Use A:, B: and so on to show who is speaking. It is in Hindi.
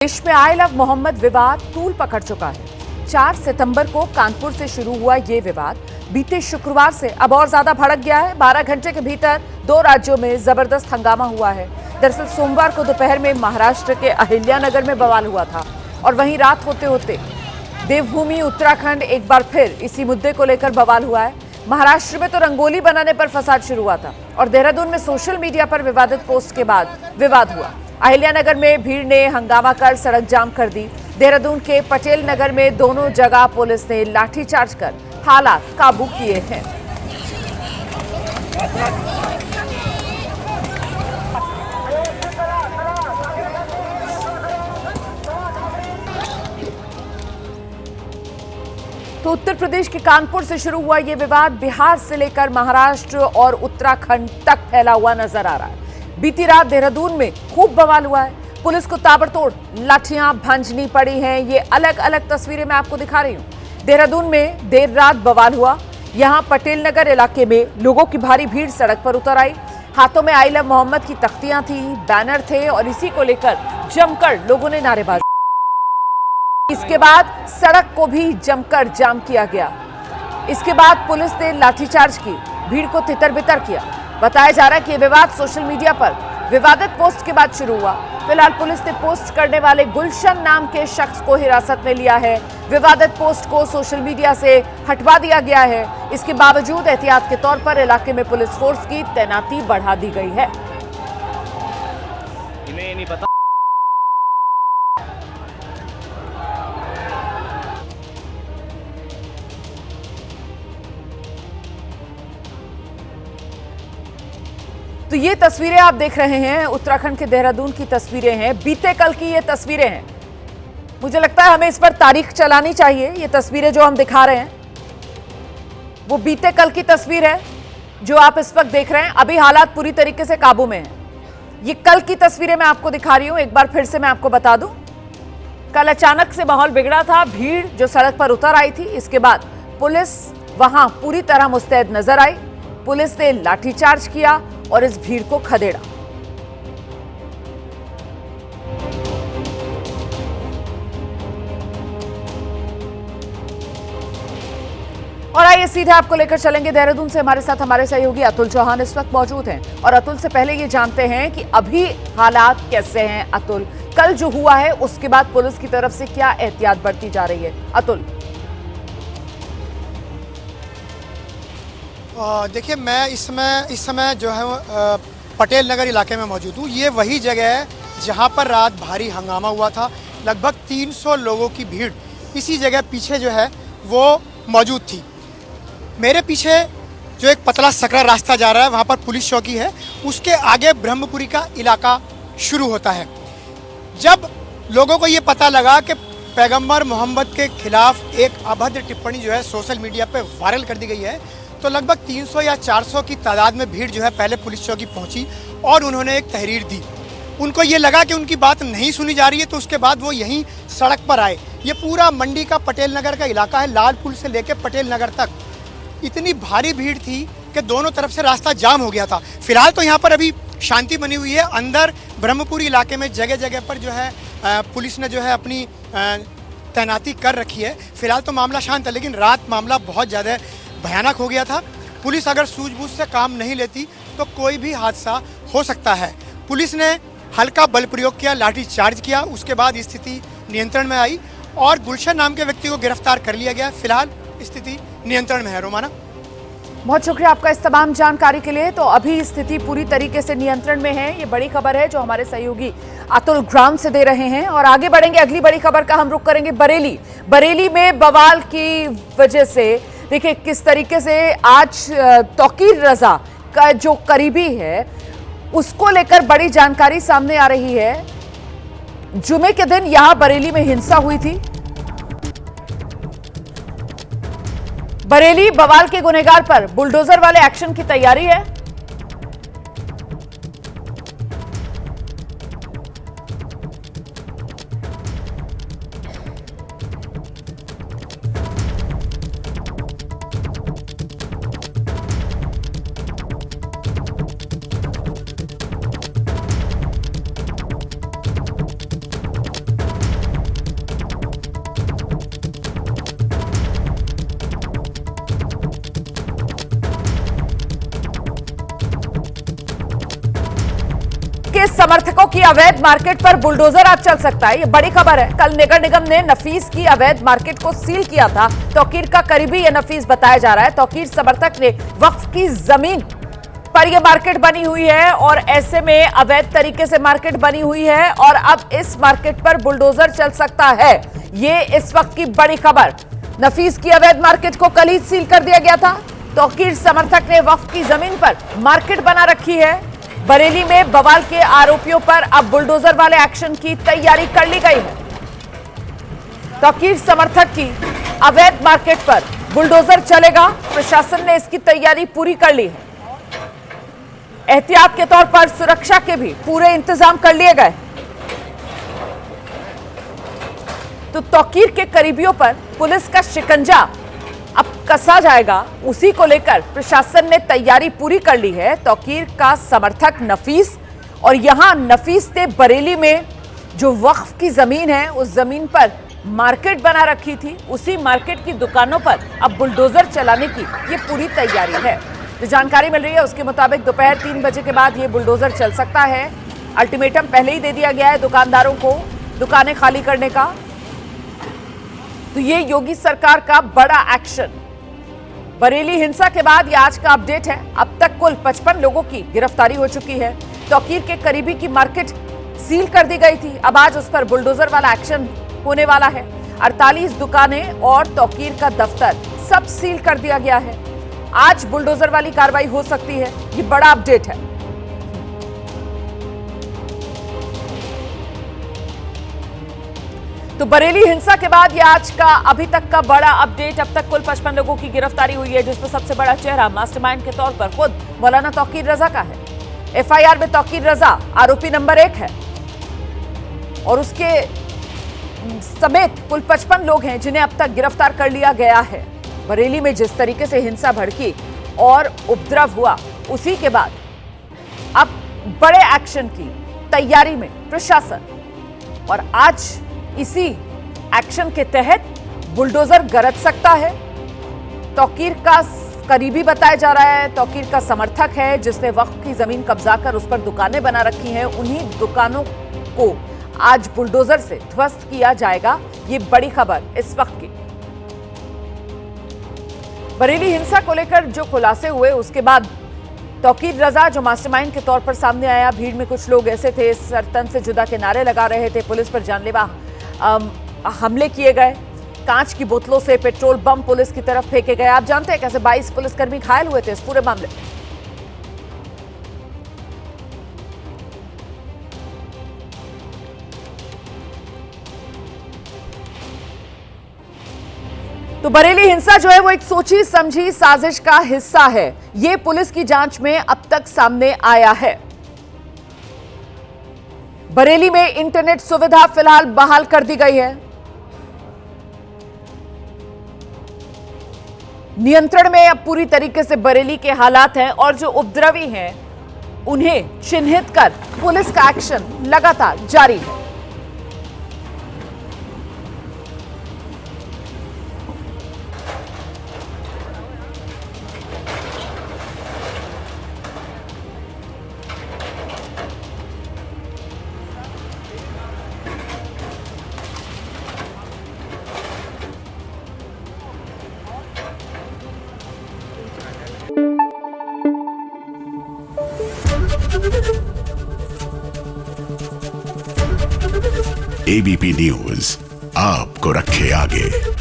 A: देश में आई लव मोहम्मद विवाद तूल पकड़ चुका है। 4 सितंबर को कानपुर से शुरू हुआ ये विवाद बीते शुक्रवार से अब और ज्यादा भड़क गया है। 12 घंटे के भीतर 2 राज्यों में जबरदस्त हंगामा हुआ है। दरअसल सोमवार को दोपहर में महाराष्ट्र के अहिल्यानगर में बवाल हुआ था और वहीं रात होते होते देवभूमि उत्तराखंड एक बार फिर इसी मुद्दे को लेकर बवाल हुआ है। महाराष्ट्र में तो रंगोली बनाने पर फसाद शुरू हुआ था और देहरादून में सोशल मीडिया पर विवादित पोस्ट के बाद विवाद हुआ। अहिल्यानगर में भीड़ ने हंगामा कर सड़क जाम कर दी। देहरादून के पटेल नगर में दोनों जगह पुलिस ने लाठीचार्ज कर हालात काबू किए हैं। तो उत्तर प्रदेश के कानपुर से शुरू हुआ ये विवाद बिहार से लेकर महाराष्ट्र और उत्तराखंड तक फैला हुआ नजर आ रहा है। बीती रात देहरादून में खूब बवाल हुआ है। पुलिस को ताबड़तोड़ लाठियां भंजनी पड़ी हैं। ये अलग अलग तस्वीरें मैं आपको दिखा रही हूं। देहरादून में देर रात बवाल हुआ। यहां पटेल नगर इलाके में लोगों की भारी भीड़ सड़क पर उतर आई। हाथों में आई लव मोहम्मद की तख्तियां थी, बैनर थे और इसी को लेकर जमकर लोगों ने नारेबाजी। इसके बाद सड़क को भी जमकर जाम किया गया। इसके बाद पुलिस ने लाठीचार्ज की, भीड़ को तितर-बितर किया। बताया जा रहा है कि यह विवाद सोशल मीडिया पर विवादित पोस्ट के बाद शुरू हुआ। फिलहाल पुलिस ने पोस्ट करने वाले गुलशन नाम के शख्स को हिरासत में लिया है। विवादित पोस्ट को सोशल मीडिया से हटवा दिया गया है। इसके बावजूद एहतियात के तौर पर इलाके में पुलिस फोर्स की तैनाती बढ़ा दी गई है।
B: इन्हें नहीं पता।
A: तो ये तस्वीरें आप देख रहे हैं, उत्तराखंड के देहरादून की तस्वीरें हैं। बीते कल की ये तस्वीरें हैं। मुझे लगता है हमें इस पर तारीख चलानी चाहिए। ये तस्वीरें जो हम दिखा रहे हैं वो बीते कल की तस्वीर है जो आप इस वक्त देख रहे हैं। अभी हालात पूरी तरीके से काबू में हैं। ये कल की तस्वीरें मैं आपको दिखा रही हूं। एक बार फिर से मैं आपको बता दूं, कल अचानक से माहौल बिगड़ा था। भीड़ जो सड़क पर उतर आई थी, इसके बाद पुलिस वहां पूरी तरह मुस्तैद नजर आई। पुलिस ने लाठीचार्ज किया और इस भीड़ को खदेड़ा। और आइए सीधे आपको लेकर चलेंगे देहरादून से। हमारे साथ हमारे सहयोगी अतुल चौहान इस वक्त मौजूद हैं और अतुल से पहले ये जानते हैं कि अभी हालात कैसे हैं। अतुल, कल जो हुआ है उसके बाद पुलिस की तरफ से क्या एहतियात बरती जा रही है? अतुल।
C: देखिए, मैं इस समय जो है पटेल नगर इलाके में मौजूद हूँ। ये वही जगह है जहाँ पर रात भारी हंगामा हुआ था। लगभग 300 लोगों की भीड़ इसी जगह पीछे जो है वो मौजूद थी। मेरे पीछे जो एक पतला सकरा रास्ता जा रहा है वहाँ पर पुलिस चौकी है। उसके आगे ब्रह्मपुरी का इलाका शुरू होता है। जब लोगों को ये पता लगा कि पैगंबर मोहम्मद के खिलाफ एक अभद्र टिप्पणी जो है सोशल मीडिया पे वायरल कर दी गई है, तो लगभग 300 या 400 की तादाद में भीड़ जो है पहले पुलिस चौकी पहुंची और उन्होंने एक तहरीर दी। उनको ये लगा कि उनकी बात नहीं सुनी जा रही है, तो उसके बाद वो यहीं सड़क पर आए। ये पूरा मंडी का पटेल नगर का इलाका है, लाल पुल से लेकर पटेल नगर तक इतनी भारी भीड़ थी कि दोनों तरफ से रास्ता जाम हो गया था। फिलहाल तो यहाँ पर अभी शांति बनी हुई है। अंदर ब्रह्मपुरी इलाके में जगह जगह पर जो है पुलिस ने जो है अपनी तैनाती कर रखी है। फिलहाल तो मामला शांत है, लेकिन रात मामला बहुत ज़्यादा भयानक हो गया था। पुलिस अगर सूझबूझ से काम नहीं लेती तो कोई भी हादसा हो सकता है। पुलिस ने हल्का बल प्रयोग किया, लाठी चार्ज किया। उसके बाद स्थिति नियंत्रण में आई और गुलशन नाम के व्यक्ति को गिरफ्तार कर लिया गया। फिलहाल स्थिति नियंत्रण में है। रोमाना,
A: बहुत शुक्रिया आपका इस तमाम जानकारी के लिए। तो अभी स्थिति पूरी तरीके से नियंत्रण में है। ये बड़ी खबर है जो हमारे सहयोगी अतुल ग्राम से दे रहे हैं। और आगे बढ़ेंगे, अगली बड़ी खबर का हम रुख करेंगे बरेली में बवाल की वजह से। देखिए किस तरीके से आज तौकीर रजा का जो करीबी है उसको लेकर बड़ी जानकारी सामने आ रही है। जुमे के दिन यहां बरेली में हिंसा हुई थी। बरेली बवाल के गुनहगार पर बुलडोजर वाले एक्शन की तैयारी है। के समर्थकों की अवैध मार्केट पर बुलडोजर आज चल सकता है, ये बड़ी खबर है। कल नगर निगम ने नफीस की अवैध मार्केट को सील किया था। तौकीर का करीबी ये नफीस बताया जा रहा है। तौकीर समर्थक ने वक्फ की जमीन पर यह मार्केट बनी हुई है और ऐसे में अवैध तरीके से मार्केट बनी हुई है और अब इस मार्केट पर बुलडोजर चल सकता है। ये इस वक्त की बड़ी खबर। नफीस की अवैध मार्केट को कल ही सील कर दिया गया था। तौकीर समर्थक ने वक्फ की जमीन पर मार्केट बना रखी है। बरेली में बवाल के आरोपियों पर अब बुलडोजर वाले एक्शन की तैयारी कर ली गई है। तौकीर समर्थक की अवैध मार्केट पर बुलडोजर चलेगा। प्रशासन ने इसकी तैयारी पूरी कर ली है। एहतियात के तौर पर सुरक्षा के भी पूरे इंतजाम कर लिए गए। तो तौकीर के करीबियों पर पुलिस का शिकंजा अब कसा जाएगा, उसी को लेकर प्रशासन ने तैयारी पूरी कर ली है। तौकीर का समर्थक नफीस और यहां नफीस ने बरेली में जो वक्फ की जमीन है उस जमीन पर मार्केट बना रखी थी, उसी मार्केट की दुकानों पर अब बुलडोजर चलाने की ये पूरी तैयारी है। जो जानकारी मिल रही है उसके मुताबिक दोपहर 3 बजे के बाद ये बुलडोजर चल सकता है। अल्टीमेटम पहले ही दे दिया गया है दुकानदारों को दुकानें खाली करने का। तो ये योगी सरकार का बड़ा एक्शन। बरेली हिंसा के बाद ये आज का अपडेट है। अब तक कुल 55 लोगों की गिरफ्तारी हो चुकी है। तौकीर के करीबी की मार्केट सील कर दी गई थी, अब आज उस पर बुलडोजर वाला एक्शन होने वाला है। 48 दुकानें और तौकीर का दफ्तर सब सील कर दिया गया है। आज बुलडोजर वाली कार्रवाई हो सकती है, ये बड़ा अपडेट है। तो बरेली हिंसा के बाद ये आज का अभी तक का बड़ा अपडेट। अब तक कुल 55 लोगों की गिरफ्तारी हुई है, जिसमें सबसे बड़ा चेहरा मास्टरमाइंड के तौर पर खुद मौलाना तौकीर रजा का है। एफआईआर में तौकीर रजा आरोपी नंबर 1 है और उसके समेत कुल 55 लोग हैं जिन्हें अब तक गिरफ्तार कर लिया गया है। बरेली में जिस तरीके से हिंसा भड़की और उपद्रव हुआ, उसी के बाद अब बड़े एक्शन की तैयारी में प्रशासन और आज इसी एक्शन के तहत बुलडोजर गरज सकता है। तौकीर का करीबी बताया जा रहा है, तौकीर का समर्थक है जिसने वक्फ की जमीन कब्जा कर उस पर दुकानें बना रखी हैं। उन्हीं दुकानों को आज बुलडोजर से ध्वस्त किया जाएगा। ये बड़ी खबर इस वक्त की। बरेली हिंसा को लेकर जो खुलासे हुए उसके बाद तौकीर रजा जो मास्टरमाइंड के तौर पर सामने आया। भीड़ में कुछ लोग ऐसे थे सरतन से जुदा के नारे लगा रहे थे। पुलिस पर जानलेवा हमले किए गए। कांच की बोतलों से पेट्रोल बम पुलिस की तरफ फेंके गए। आप जानते हैं कैसे 22 पुलिसकर्मी घायल हुए थे इस पूरे मामले में। तो बरेली हिंसा जो है वो एक सोची समझी साजिश का हिस्सा है। ये पुलिस की जांच में अब तक सामने आया है। बरेली में इंटरनेट सुविधा फिलहाल बहाल कर दी गई है। नियंत्रण में अब पूरी तरीके से बरेली के हालात हैं और जो उपद्रवी हैं उन्हें चिन्हित कर पुलिस का एक्शन लगातार जारी है।
B: एबीपी न्यूज आपको रखे आगे।